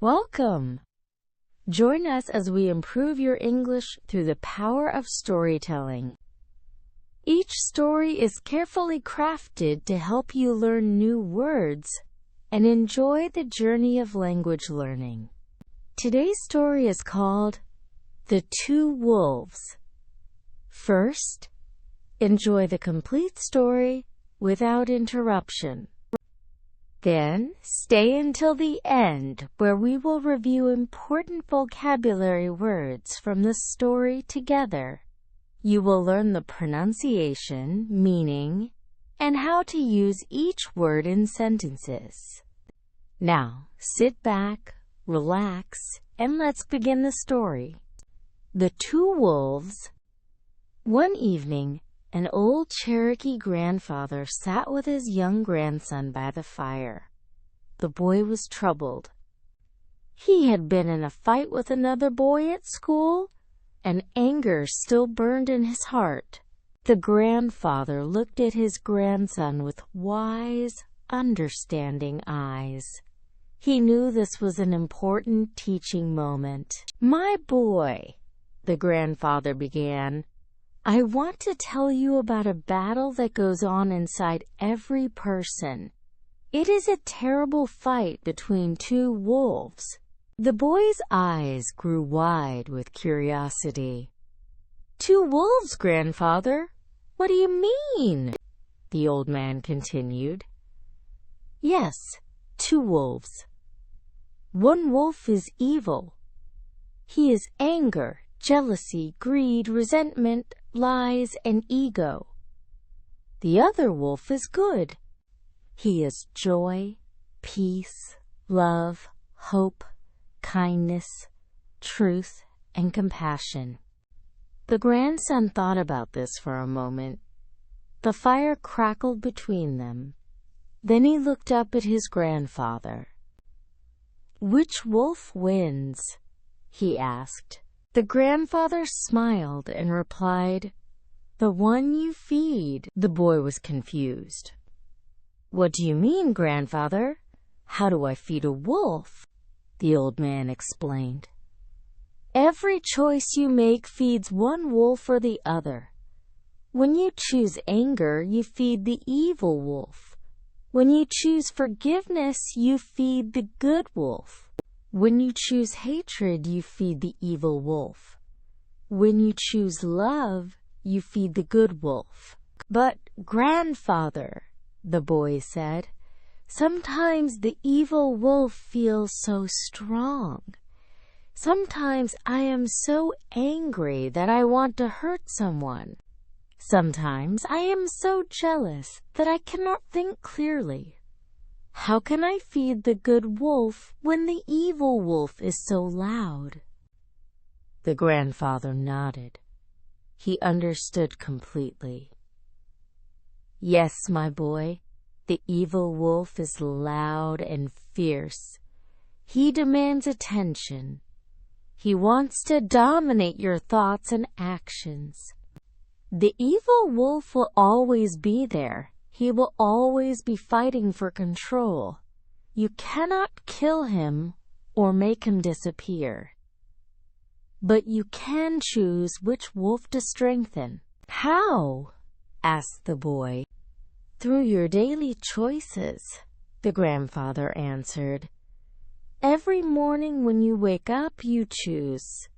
Welcome! Join us as we improve your English through the power of storytelling. Each story is carefully crafted to help you learn new words and enjoy the journey of language learning. Today's story is called The Two Wolves. First, enjoy the complete story without interruption. Then, stay until the end, where we will review important vocabulary words from the story together. You will learn the pronunciation, meaning, and how to use each word in sentences. Now, sit back, relax, and let's begin the story. The Two Wolves. One evening, an old Cherokee grandfather sat with his young grandson by the fire. The boy was troubled. He had been in a fight with another boy at school, and anger still burned in his heart. The grandfather looked at his grandson with wise, understanding eyes. He knew this was an important teaching moment. "My boy," the grandfather began, "I want to tell you about a battle that goes on inside every person. It is a terrible fight between two wolves." The boy's eyes grew wide with curiosity. "Two wolves, grandfather? What do you mean?" the old man continued. "Yes, two wolves. One wolf is evil. He is anger, jealousy, greed, resentment, lies, and ego. The other wolf is good. He is joy, peace, love, hope, kindness, truth, and compassion." The grandson thought about this for a moment. The fire crackled between them. Then he looked up at his grandfather. "Which wolf wins?" he asked. The grandfather smiled and replied, "The one you feed." The boy was confused. "What do you mean, grandfather? How do I feed a wolf?" the old man explained. "Every choice you make feeds one wolf or the other. When you choose anger, you feed the evil wolf. When you choose forgiveness, you feed the good wolf. When you choose hatred, you feed the evil wolf. When you choose love, you feed the good wolf." "But, grandfather," the boy said, "sometimes the evil wolf feels so strong. Sometimes I am so angry that I want to hurt someone. Sometimes I am so jealous that I cannot think clearly. How can I feed the good wolf when the evil wolf is so loud?" The grandfather nodded. He understood completely. "Yes, my boy, the evil wolf is loud and fierce. He demands attention. He wants to dominate your thoughts and actions. The evil wolf will always be there. He will always be fighting for control. You cannot kill him or make him disappear. But you can choose which wolf to strengthen." "How?" asked the boy. "Through your daily choices," the grandfather answered. "Every morning when you wake up, you choose.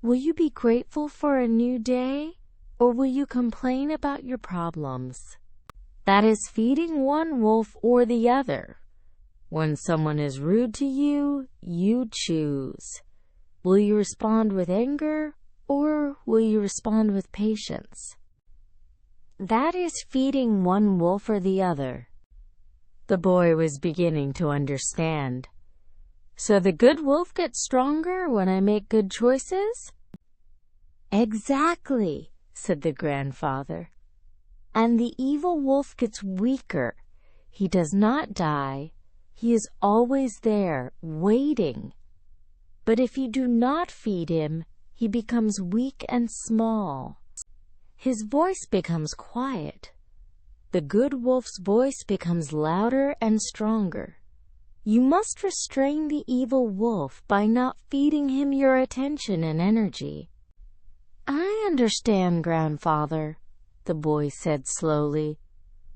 Will you be grateful for a new day, or will you complain about your problems? That is feeding one wolf or the other. When someone is rude to you, you choose. Will you respond with anger, or will you respond with patience? That is feeding one wolf or the other." The boy was beginning to understand. "So the good wolf gets stronger when I make good choices?" "Exactly," said the grandfather. "And the evil wolf gets weaker. He does not die. He is always there, waiting. But if you do not feed him, he becomes weak and small. His voice becomes quiet. The good wolf's voice becomes louder and stronger. You must restrain the evil wolf by not feeding him your attention and energy. I understand, grandfather, the boy said slowly.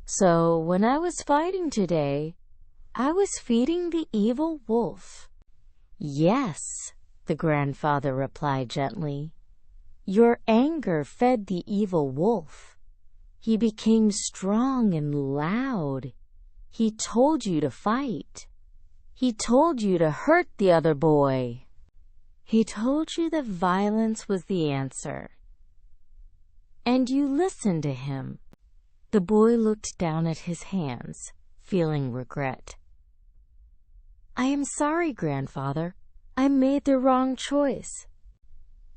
So when I was fighting today, I was feeding the evil wolf. Yes, the grandfather replied gently. Your anger fed the evil wolf. He became strong and loud. He told you to fight. He told you to hurt the other boy. He told you that violence was the answer. And you listened to him. The boy looked down at his hands, feeling regret. I am sorry, grandfather. I made the wrong choice.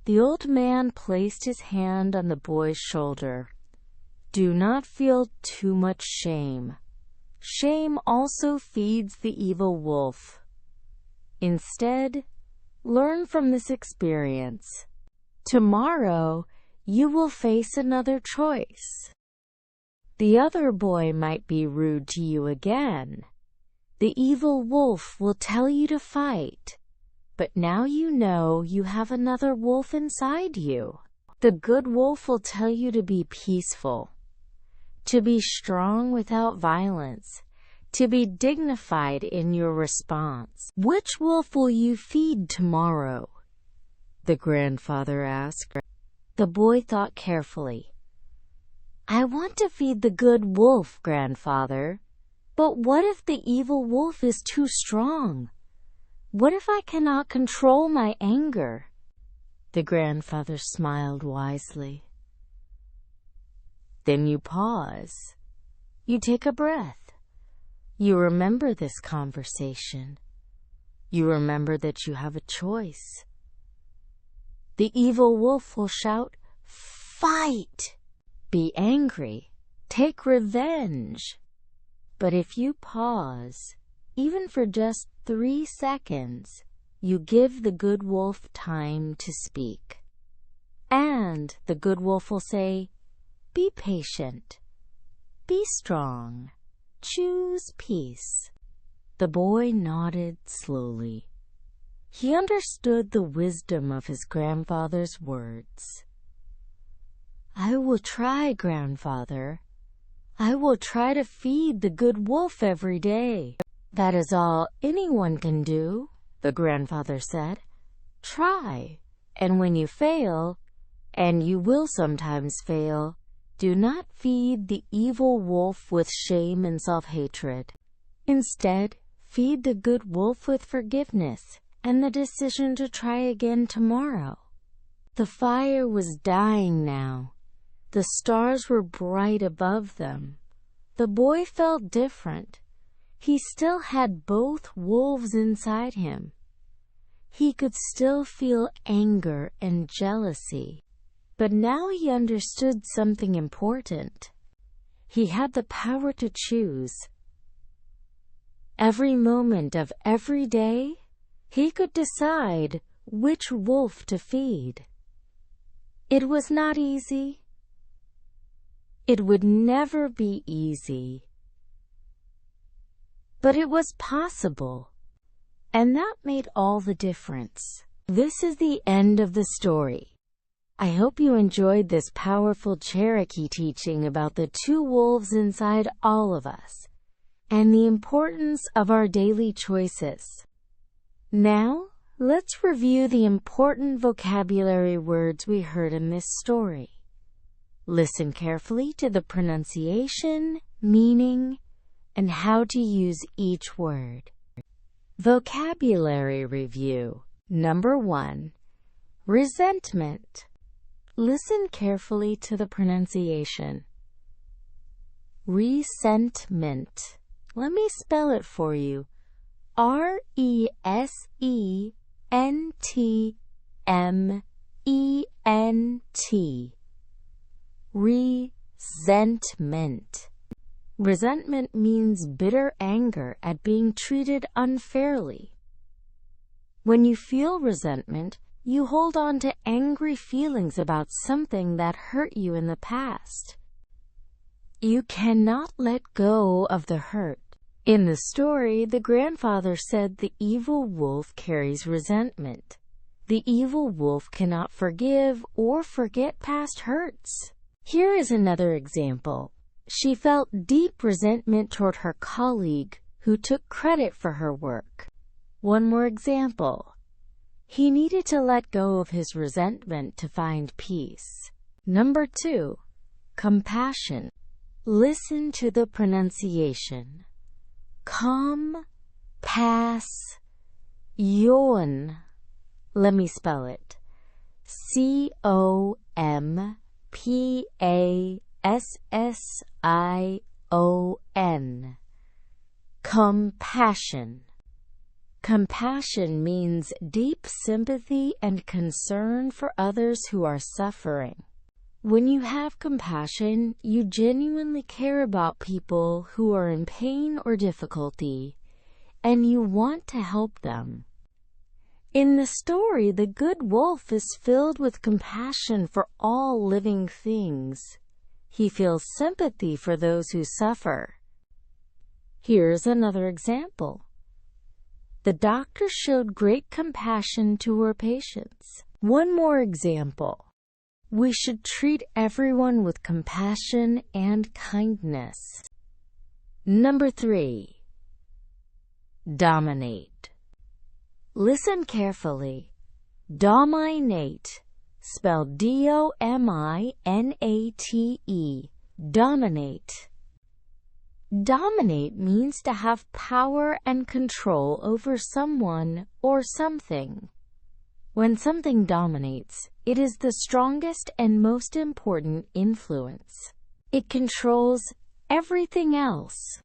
The old man placed his hand on the boy's shoulder. Do not feel too much shame. Shame also feeds the evil wolf. Instead, learn from this experience. Tomorrow, you will face another choice. The other boy might be rude to you again. The evil wolf will tell you to fight. But now you know you have another wolf inside you. The good wolf will tell you to be peaceful, to be strong without violence, to be dignified in your response. Which wolf will you feed tomorrow? The grandfather asked. The boy thought carefully. I want to feed the good wolf, grandfather. But what if the evil wolf is too strong? What if I cannot control my anger? The grandfather smiled wisely. Then you pause. You take a breath. You remember this conversation. You remember that you have a choice. The evil wolf will shout, fight! Be angry. Take revenge. But if you pause, even for just 3 seconds, you give the good wolf time to speak. And the good wolf will say, be patient. Be strong. Choose peace. The boy nodded slowly. He understood the wisdom of his grandfather's words. I will try, grandfather. I will try to feed the good wolf every day. That is all anyone can do, the grandfather said. Try, and when you fail, and you will sometimes fail, do not feed the evil wolf with shame and self-hatred. Instead, feed the good wolf with forgiveness and the decision to try again tomorrow. The fire was dying now. The stars were bright above them. The boy felt different. He still had both wolves inside him. He could still feel anger and jealousy. But now he understood something important. He had the power to choose. Every moment of every day, he could decide which wolf to feed. It was not easy. It would never be easy. But it was possible. And that made all the difference. This is the end of the story. I hope you enjoyed this powerful Cherokee teaching about the two wolves inside all of us and the importance of our daily choices. Now, let's review the important vocabulary words we heard in this story. Listen carefully to the pronunciation, meaning, and how to use each word. Vocabulary review. Number 1. Resentment. Listen carefully to the pronunciation. Resentment. Let me spell it for you. R-E-S-E-N-T-M-E-N-T. Resentment. Resentment means bitter anger at being treated unfairly. When you feel resentment, you hold on to angry feelings about something that hurt you in the past. You cannot let go of the hurt. In the story, the grandfather said the evil wolf carries resentment. The evil wolf cannot forgive or forget past hurts. Here is another example. She felt deep resentment toward her colleague who took credit for her work. One more example. He needed to let go of his resentment to find peace. Number 2. Compassion. Listen to the pronunciation. Compassion. Let me spell it. COMPASSION. Compassion. Compassion means deep sympathy and concern for others who are suffering. When you have compassion, you genuinely care about people who are in pain or difficulty, and you want to help them. In the story, the good wolf is filled with compassion for all living things. He feels sympathy for those who suffer. Here's another example. The doctor showed great compassion to her patients. One more example. We should treat everyone with compassion and kindness. Number 3. Dominate. Listen carefully. Dominate, spelled D-O-M-I-N-A-T-E. Dominate. Dominate means to have power and control over someone or something. When something dominates, it is the strongest and most important influence. It controls everything else.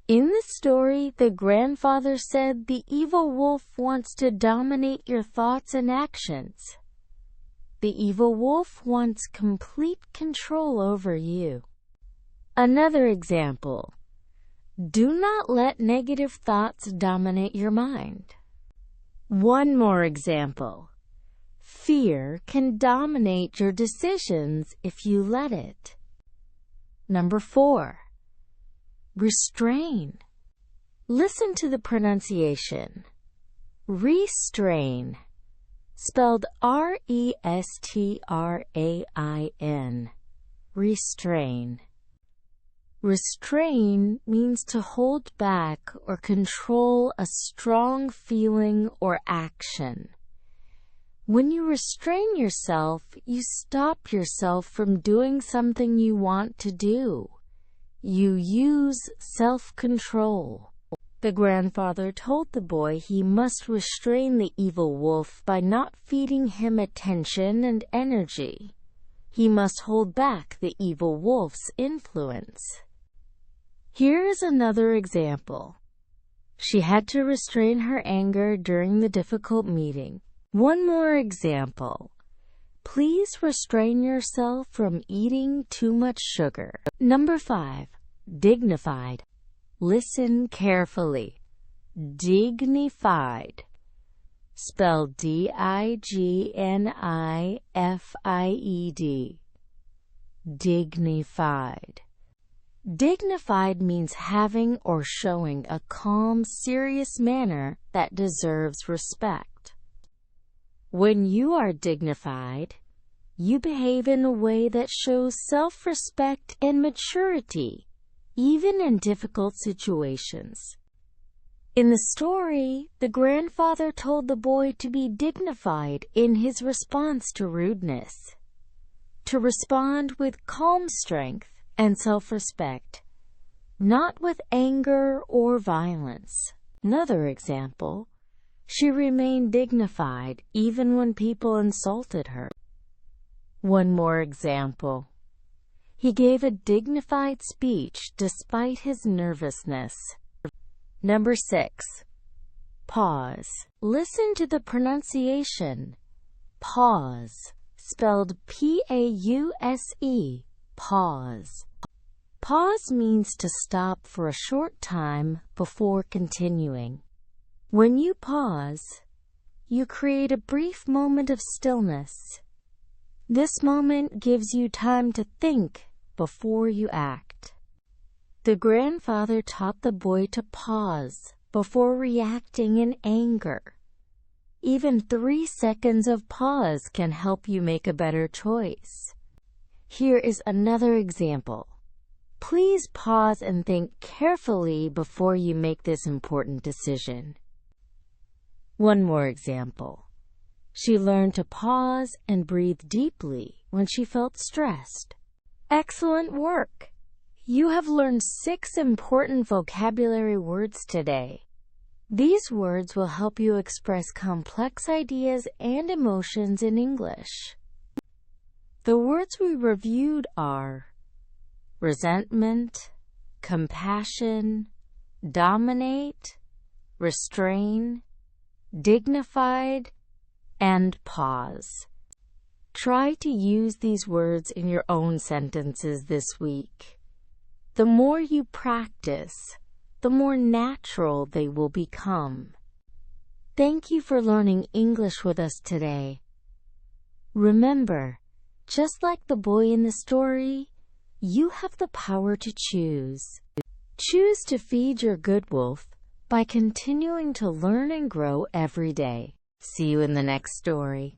In the story, the grandfather said the evil wolf wants to dominate your thoughts and actions. The evil wolf wants complete control over you. Another example. Do not let negative thoughts dominate your mind. One more example. Fear can dominate your decisions if you let it. Number 4. Restrain. Listen to the pronunciation. Restrain, spelled R-E-S-T-R-A-I-N. Restrain. Restrain means to hold back or control a strong feeling or action. When you restrain yourself, you stop yourself from doing something you want to do. You use self-control. The grandfather told the boy he must restrain the evil wolf by not feeding him attention and energy. He must hold back the evil wolf's influence. Here is another example. She had to restrain her anger during the difficult meeting. One more example. Please restrain yourself from eating too much sugar. Number 5. Dignified. Listen carefully. Dignified, spelled D-I-G-N-I-F-I-E-D. Dignified. Dignified means having or showing a calm, serious manner that deserves respect. When you are dignified, you behave in a way that shows self-respect and maturity, even in difficult situations. In the story, the grandfather told the boy to be dignified in his response to rudeness, to respond with calm strength and self-respect, not with anger or violence. Another example, she remained dignified even when people insulted her. One more example. He gave a dignified speech despite his nervousness. Number 6. Pause. Listen to the pronunciation. Pause, spelled P-A-U-S-E. Pause. Pause means to stop for a short time before continuing. When you pause, you create a brief moment of stillness. This moment gives you time to think before you act. The grandfather taught the boy to pause before reacting in anger. Even 3 seconds of pause can help you make a better choice. Here is another example. Please pause and think carefully before you make this important decision. One more example. She learned to pause and breathe deeply when she felt stressed. Excellent work! You have learned 6 important vocabulary words today. These words will help you express complex ideas and emotions in English. The words we reviewed are resentment, compassion, dominate, restrain, dignified, and pause. Try to use these words in your own sentences this week. The more you practice, the more natural they will become. Thank you for learning English with us today. Remember, just like the boy in the story, you have the power to choose. Choose to feed your good wolf by continuing to learn and grow every day. See you in the next story.